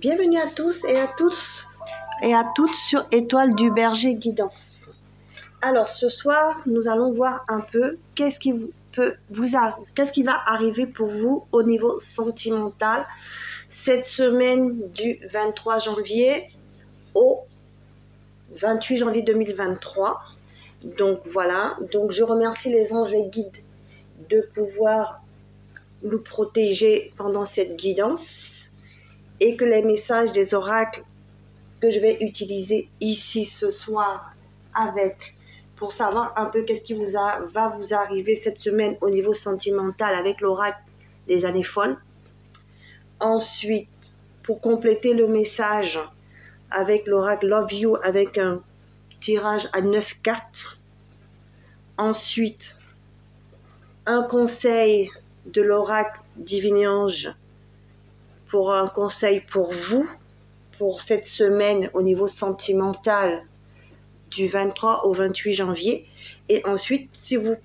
Bienvenue à tous et à toutes sur Étoile du Berger Guidance. Alors ce soir, nous allons voir un peu qu'est-ce qui va arriver pour vous au niveau sentimental cette semaine du 23 janvier au 28 janvier 2023. Donc voilà, donc je remercie les anges et guides de pouvoir nous protéger pendant cette guidance et que les messages des oracles que je vais utiliser ici ce soir pour savoir un peu qu'est-ce qui va vous arriver cette semaine au niveau sentimental avec l'oracle des années folles. Ensuite, pour compléter le message avec l'oracle Love You avec un tirage à 9 cartes. Ensuite, un conseil de l'oracle Divine Ange pour un conseil pour vous, pour cette semaine au niveau sentimental du 23 au 28 janvier. Et ensuite, si vous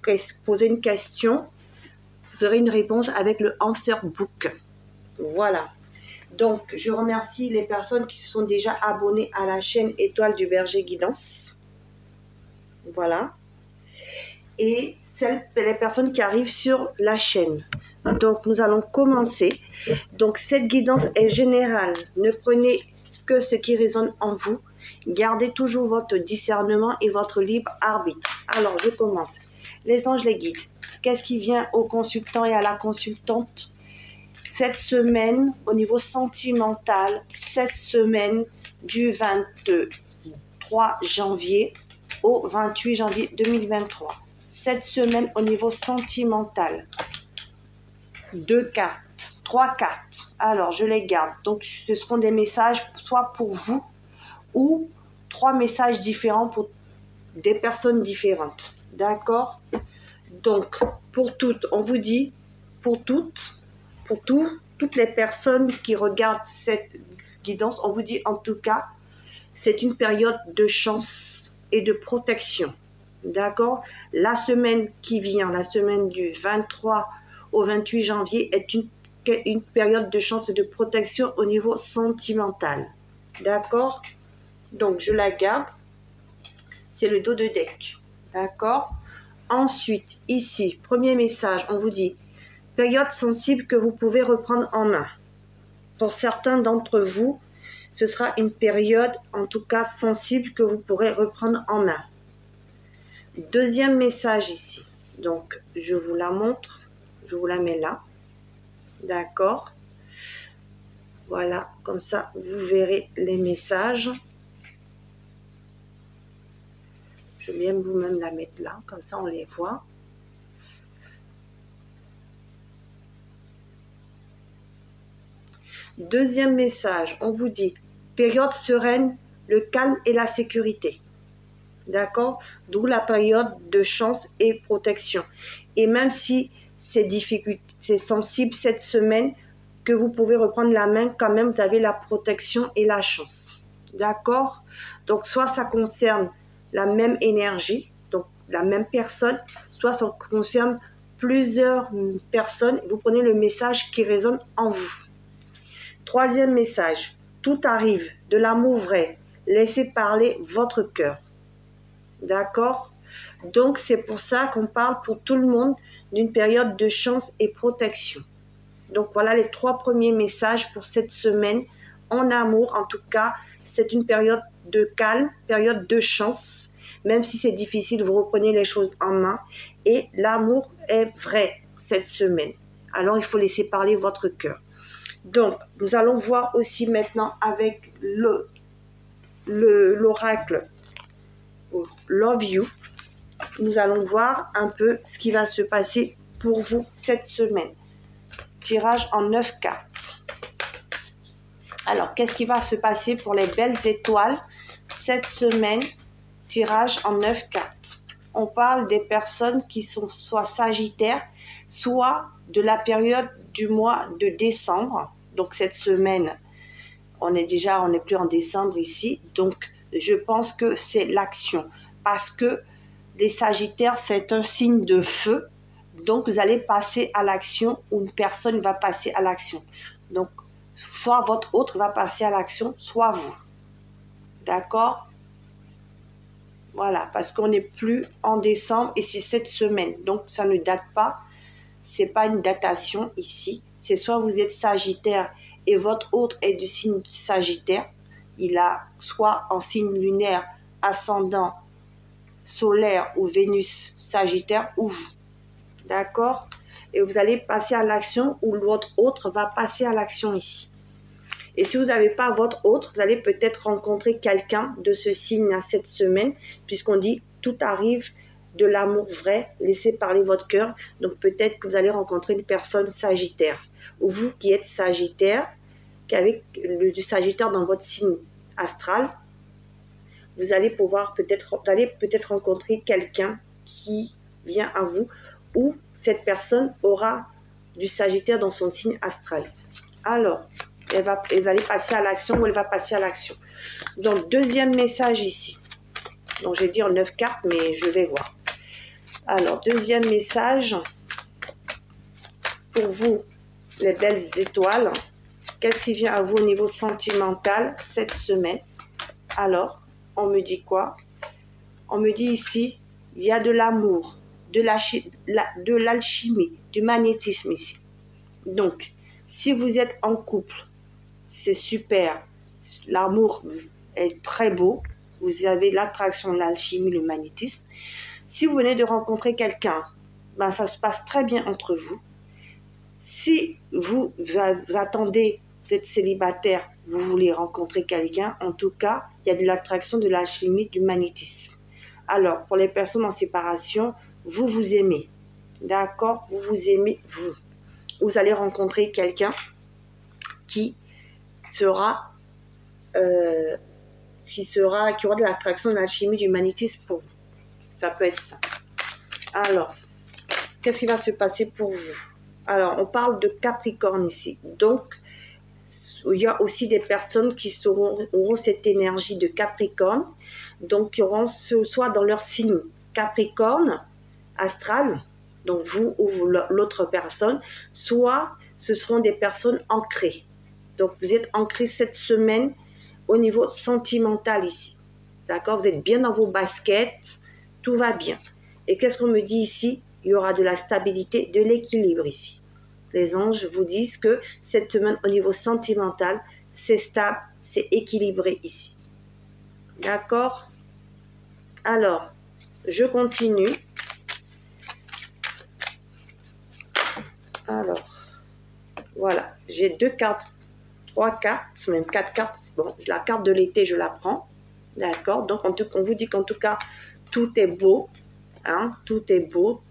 posez une question, vous aurez une réponse avec le Answer Book. Voilà. Donc, je remercie les personnes qui se sont déjà abonnées à la chaîne Étoile du Berger Guidance. Voilà. Et les personnes qui arrivent sur la chaîne. Donc, nous allons commencer. Donc, cette guidance est générale. Ne prenez que ce qui résonne en vous. Gardez toujours votre discernement et votre libre arbitre. Alors, je commence. Les anges, les guides. Qu'est-ce qui vient au consultant et à la consultante cette semaine au niveau sentimental, cette semaine du 23 janvier au 28 janvier 2023. Cette semaine au niveau sentimental. 2 cartes, 3 cartes. Alors, je les garde. Donc, ce seront des messages soit pour vous ou 3 messages différents pour des personnes différentes. D'accord? Donc, pour toutes, on vous dit, toutes les personnes qui regardent cette guidance, on vous dit en tout cas, c'est une période de chance et de protection. D'accord? La semaine qui vient, la semaine du 23 au 28 janvier est une période de chance et de protection au niveau sentimental. D'accord? Donc, je la garde. C'est le dos de deck. D'accord? Ensuite, ici, premier message, on vous dit période sensible que vous pouvez reprendre en main. Pour certains d'entre vous, ce sera une période, en tout cas, sensible que vous pourrez reprendre en main. Deuxième message ici. Donc, je vous la montre. Je vous la mets là. D'accord. Voilà, comme ça, vous verrez les messages. Je viens vous-même la mettre là, comme ça, on les voit. Deuxième message, on vous dit période sereine, le calme et la sécurité. D'accord? D'où la période de chance et protection. Et même si c'est sensible cette semaine, que vous pouvez reprendre la main, quand même, vous avez la protection et la chance. D'accord? Donc, soit ça concerne la même énergie, donc la même personne, soit ça concerne plusieurs personnes. Vous prenez le message qui résonne en vous. Troisième message, tout arrive, de l'amour vrai. Laissez parler votre cœur. D'accord? Donc, c'est pour ça qu'on parle pour tout le monde d'une période de chance et protection. Donc, voilà les 3 premiers messages pour cette semaine. En amour, en tout cas, c'est une période de calme, période de chance. Même si c'est difficile, vous reprenez les choses en main. Et l'amour est vrai cette semaine. Alors, il faut laisser parler votre cœur. Donc, nous allons voir aussi maintenant avec l'oracle Love You. Nous allons voir un peu ce qui va se passer pour vous cette semaine. Tirage en 9 cartes. Alors, qu'est-ce qui va se passer pour les belles étoiles cette semaine? Tirage en 9 cartes. On parle des personnes qui sont soit sagittaires, soit de la période du mois de décembre. Donc, cette semaine, on est plus en décembre ici. Donc, je pense que c'est l'action. Parce que les sagittaires, c'est un signe de feu. Donc, vous allez passer à l'action ou une personne va passer à l'action. Donc, soit votre autre va passer à l'action, soit vous. D'accord? Voilà, parce qu'on n'est plus en décembre et c'est cette semaine. Donc, ça ne date pas. C'est pas une datation ici. C'est soit vous êtes Sagittaire et votre autre est du signe Sagittaire. Il a soit en signe lunaire, ascendant, solaire ou Vénus Sagittaire ou vous. D'accord? Et vous allez passer à l'action ou votre autre va passer à l'action ici. Et si vous n'avez pas votre autre, vous allez peut-être rencontrer quelqu'un de ce signe à cette semaine, puisqu'on dit tout arrive de l'amour vrai, laissez parler votre cœur. Donc peut-être que vous allez rencontrer une personne Sagittaire. Ou vous qui êtes Sagittaire, qui avez du Sagittaire dans votre signe astral, vous allez peut-être rencontrer quelqu'un qui vient à vous, ou cette personne aura du Sagittaire dans son signe astral. Alors, vous allez passer à l'action ou elle va passer à l'action. Donc, deuxième message ici. Donc, je vais dire 9 cartes, mais je vais voir. Alors, deuxième message pour vous, les belles étoiles. Qu'est-ce qui vient à vous au niveau sentimental cette semaine? Alors, on me dit quoi? On me dit ici, il y a de l'amour, de l'alchimie, du magnétisme ici. Donc, si vous êtes en couple, c'est super. L'amour est très beau. Vous avez l'attraction, l'alchimie, le magnétisme. Si vous venez de rencontrer quelqu'un, ben ça se passe très bien entre vous. Si vous attendez, vous êtes célibataire, vous voulez rencontrer quelqu'un, en tout cas, il y a de l'attraction, de l'alchimie, du magnétisme. Alors, pour les personnes en séparation, vous vous aimez. D'accord? Vous vous aimez, vous. Vous allez rencontrer quelqu'un qui aura de l'attraction, de l'alchimie, du magnétisme pour vous. Ça peut être ça. Alors, qu'est-ce qui va se passer pour vous? Alors, on parle de Capricorne ici. Donc, il y a aussi des personnes qui auront cette énergie de Capricorne. Donc, qui auront soit dans leur signe Capricorne, astral, donc vous ou l'autre personne, soit ce seront des personnes ancrées. Donc, vous êtes ancré cette semaine au niveau sentimental ici. D'accord? Vous êtes bien dans vos baskets. Tout va bien. Et qu'est-ce qu'on me dit ici? Il y aura de la stabilité, de l'équilibre ici. Les anges vous disent que cette semaine, au niveau sentimental, c'est stable, c'est équilibré ici. D'accord? Alors, je continue. Alors, voilà. J'ai 2 cartes, 3 cartes, même 4 cartes. Bon, la carte de l'été, je la prends. D'accord? Donc, on vous dit qu'en tout cas, tout est beau. Hein? Tout est beau.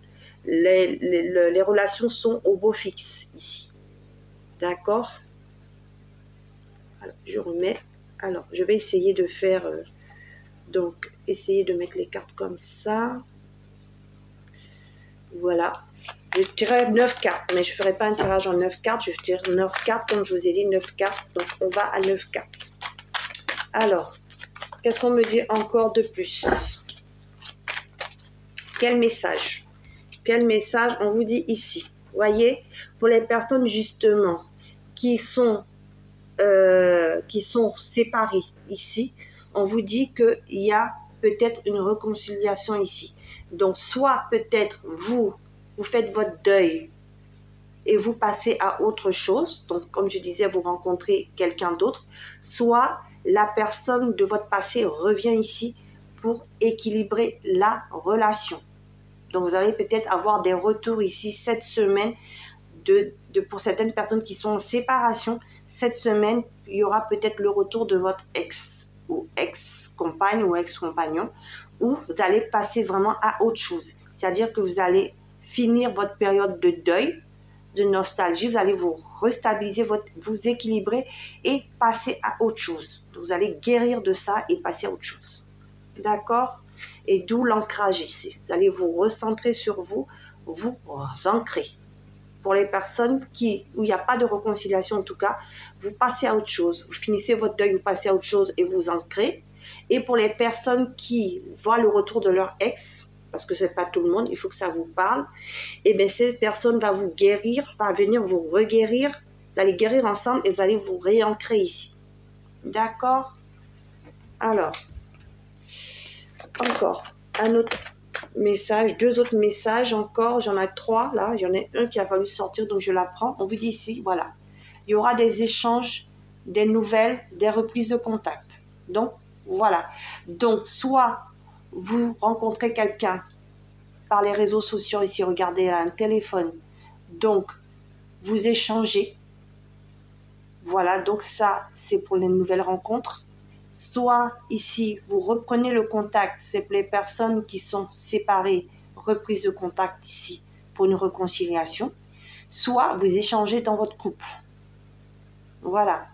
Les relations sont au beau fixe ici. D'accord? Alors, je remets. Alors, je vais essayer de faire... donc, essayer de mettre les cartes comme ça. Voilà. Je tirerai 9 cartes, mais je ne ferai pas un tirage en 9 cartes. Je tire 9 cartes, comme je vous ai dit, 9 cartes. Donc, on va à 9 cartes. Alors, qu'est-ce qu'on me dit encore de plus? Quel message? Quel message on vous dit ici? Voyez, pour les personnes justement qui sont séparées ici, on vous dit qu'il y a peut-être une réconciliation ici. Donc, soit peut-être vous faites votre deuil et vous passez à autre chose. Donc, comme je disais, vous rencontrez quelqu'un d'autre. Soit la personne de votre passé revient ici pour équilibrer la relation. Donc, vous allez peut-être avoir des retours ici cette semaine pour certaines personnes qui sont en séparation. Cette semaine, il y aura peut-être le retour de votre ex ou ex-compagne ou ex-compagnon, où vous allez passer vraiment à autre chose. C'est-à-dire que vous allez finir votre période de deuil, de nostalgie, vous allez vous restabiliser, vous équilibrer et passer à autre chose. Vous allez guérir de ça et passer à autre chose. D'accord? Et d'où l'ancrage ici. Vous allez vous recentrer sur vous, vous ancrer. Pour les personnes où il n'y a pas de réconciliation en tout cas, vous passez à autre chose. Vous finissez votre deuil, vous passez à autre chose et vous ancrez. Et pour les personnes qui voient le retour de leur ex, parce que ce n'est pas tout le monde, il faut que ça vous parle, et bien cette personne va vous guérir, va venir vous reguérir Vous allez guérir ensemble et vous allez vous réancrer ici. D'accord? Alors, encore un autre message, 2 autres messages encore. J'en ai 3 là. J'en ai un qui a fallu sortir, donc je la prends. On vous dit ici, voilà. Il y aura des échanges, des nouvelles, des reprises de contact. Donc, voilà. Donc, soit vous rencontrez quelqu'un par les réseaux sociaux ici, regardez un téléphone. Donc, vous échangez. Voilà, donc ça, c'est pour les nouvelles rencontres. Soit ici, vous reprenez le contact, c'est pour les personnes qui sont séparées, reprise de contact ici pour une réconciliation. Soit vous échangez dans votre couple. Voilà.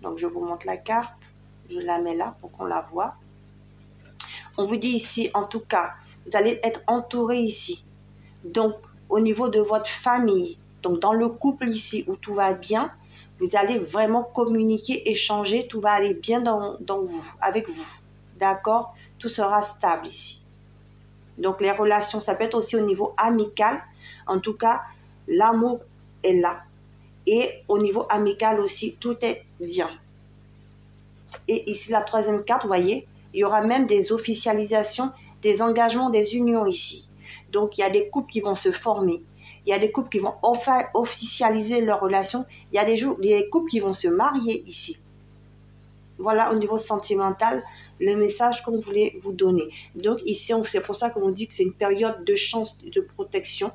Donc, je vous montre la carte. Je la mets là pour qu'on la voie. On vous dit ici, en tout cas, vous allez être entouré ici. Donc, au niveau de votre famille, donc dans le couple ici où tout va bien, vous allez vraiment communiquer, échanger, tout va aller bien dans vous, avec vous. D'accord? Tout sera stable ici. Donc, les relations, ça peut être aussi au niveau amical. En tout cas, l'amour est là. Et au niveau amical aussi, tout est bien. Et ici, la 3e carte, vous voyez, il y aura même des officialisations, des engagements, des unions ici. Donc, il y a des couples qui vont se former. Il y a des couples qui vont officialiser leur relation. Il y a des couples qui vont se marier ici. Voilà, au niveau sentimental, le message qu'on voulait vous donner. Donc, ici, c'est pour ça qu'on vous dit que c'est une période de chance, de protection.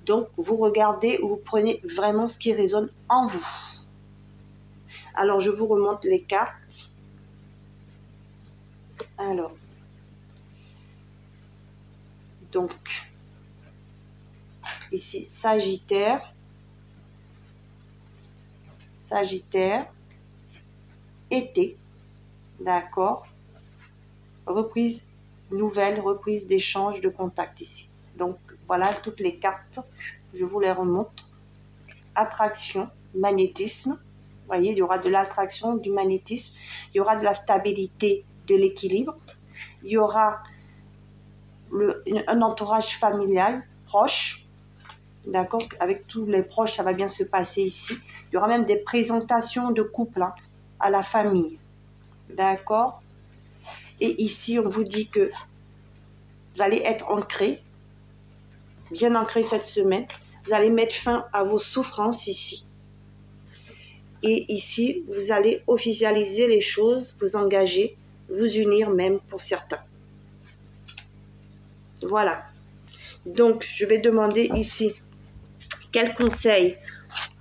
Donc, vous regardez, vous prenez vraiment ce qui résonne en vous. Alors, je vous remonte les cartes. Alors, donc, ici, Sagittaire, été, d'accord, reprise, nouvelle reprise d'échange, de contact ici. Donc, voilà toutes les cartes, je vous les remonte. Attraction, magnétisme, vous voyez, il y aura de l'attraction, du magnétisme, il y aura de la stabilité, de l'équilibre, il y aura un entourage familial proche, d'accord, avec tous les proches, ça va bien se passer ici. Il y aura même des présentations de couple hein, à la famille, d'accord. Et ici, on vous dit que vous allez être ancré, bien ancré cette semaine. Vous allez mettre fin à vos souffrances ici. Et ici, vous allez officialiser les choses, vous engager, vous unir même pour certains. Voilà. Donc, je vais demander ici quel conseil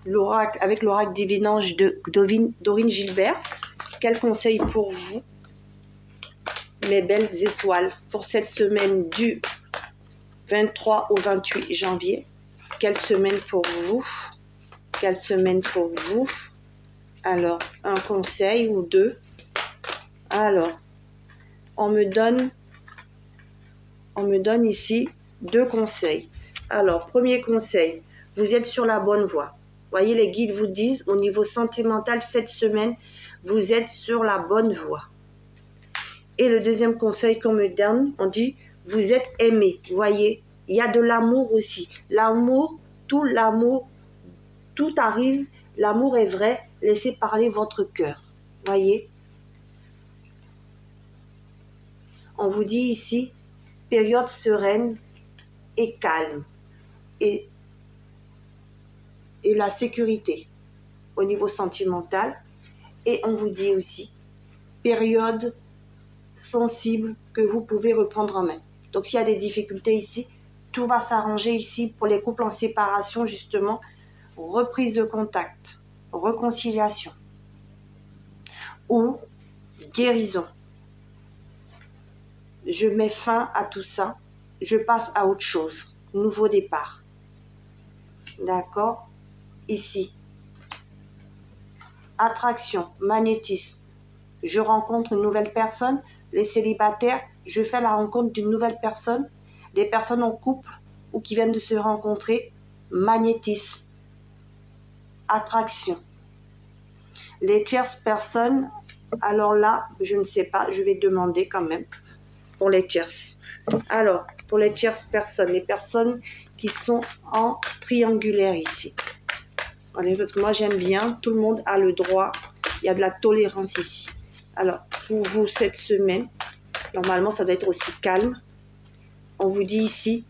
l'oracle, avec l'oracle divinange de Dorine Gilbert, quel conseil pour vous, mes belles étoiles, pour cette semaine du 23 au 28 janvier. Quelle semaine pour vous? Quelle semaine pour vous? Alors, un conseil ou 2. Alors, on me donne ici 2 conseils. Alors, premier conseil, vous êtes sur la bonne voie. Voyez, les guides vous disent, au niveau sentimental, cette semaine, vous êtes sur la bonne voie. Et le deuxième conseil qu'on me donne, on dit, vous êtes aimé. Voyez, il y a de l'amour aussi. L'amour, tout arrive. L'amour est vrai. Laissez parler votre cœur. Voyez. On vous dit ici, période sereine et calme. Et la sécurité au niveau sentimental. Et on vous dit aussi, période sensible que vous pouvez reprendre en main. Donc, s'il y a des difficultés ici, tout va s'arranger ici pour les couples en séparation, justement. Reprise de contact, réconciliation ou guérison. Je mets fin à tout ça. Je passe à autre chose. Nouveau départ. D'accord? Ici. Attraction, magnétisme. Je rencontre une nouvelle personne. Les célibataires, je fais la rencontre d'une nouvelle personne. Des personnes en couple ou qui viennent de se rencontrer. Magnétisme. Attraction. Les tierces personnes, alors là, je ne sais pas, je vais demander quand même pour les tierces. Alors, pour les tierces personnes, les personnes qui sont en triangulaire ici. Allez, parce que moi j'aime bien, tout le monde a le droit, il y a de la tolérance ici. Alors, pour vous, cette semaine, normalement ça doit être aussi calme. On vous dit ici,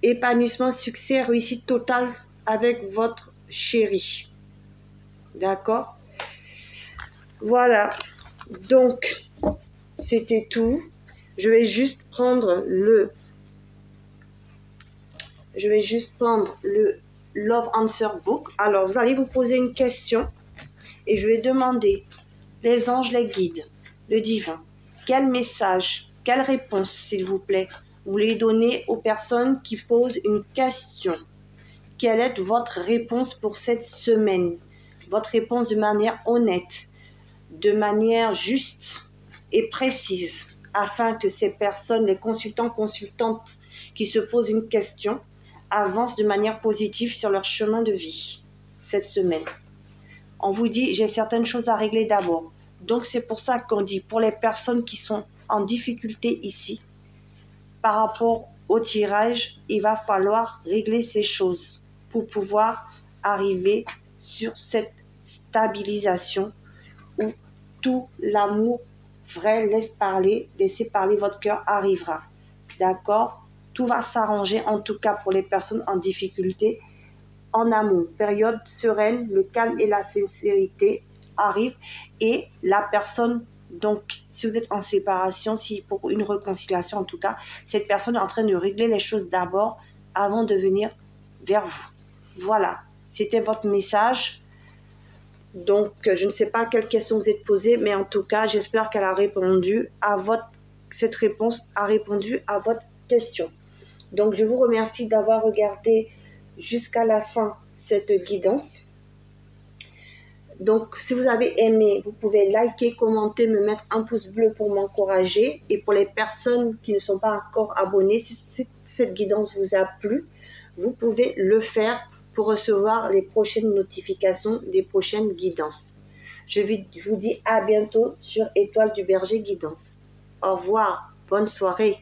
épanouissement, succès, réussite totale avec votre chéri. D'accord? Voilà. Donc, c'était tout. Je vais juste prendre le Love Answer Book. Alors, vous allez vous poser une question et je vais demander les anges, les guides, le divin. Quel message, quelle réponse, s'il vous plaît, vous voulez donner aux personnes qui posent une question? Quelle est votre réponse pour cette semaine? Votre réponse de manière honnête, de manière juste et précise, afin que ces personnes, les consultants, consultantes qui se posent une question, avancent de manière positive sur leur chemin de vie cette semaine. On vous dit, j'ai certaines choses à régler d'abord. Donc c'est pour ça qu'on dit, pour les personnes qui sont en difficulté ici, par rapport au tirage, il va falloir régler ces choses pour pouvoir arriver sur cette stabilisation où tout l'amour vrai, laissez parler votre cœur arrivera. D'accord? Tout va s'arranger, en tout cas pour les personnes en difficulté, en amour. Période sereine, le calme et la sincérité arrivent. Et la personne, donc, si vous êtes en séparation, si pour une réconciliation en tout cas, cette personne est en train de régler les choses d'abord avant de venir vers vous. Voilà, c'était votre message. Donc, je ne sais pas quelle question vous êtes posée, mais en tout cas, j'espère qu'elle a répondu à cette réponse a répondu à votre question. Donc, je vous remercie d'avoir regardé jusqu'à la fin cette guidance. Donc, si vous avez aimé, vous pouvez liker, commenter, me mettre un pouce bleu pour m'encourager. Et pour les personnes qui ne sont pas encore abonnées, si cette guidance vous a plu, vous pouvez le faire pour recevoir les prochaines notifications des prochaines guidances. Je vous dis à bientôt sur Étoile du Berger Guidance. Au revoir, bonne soirée.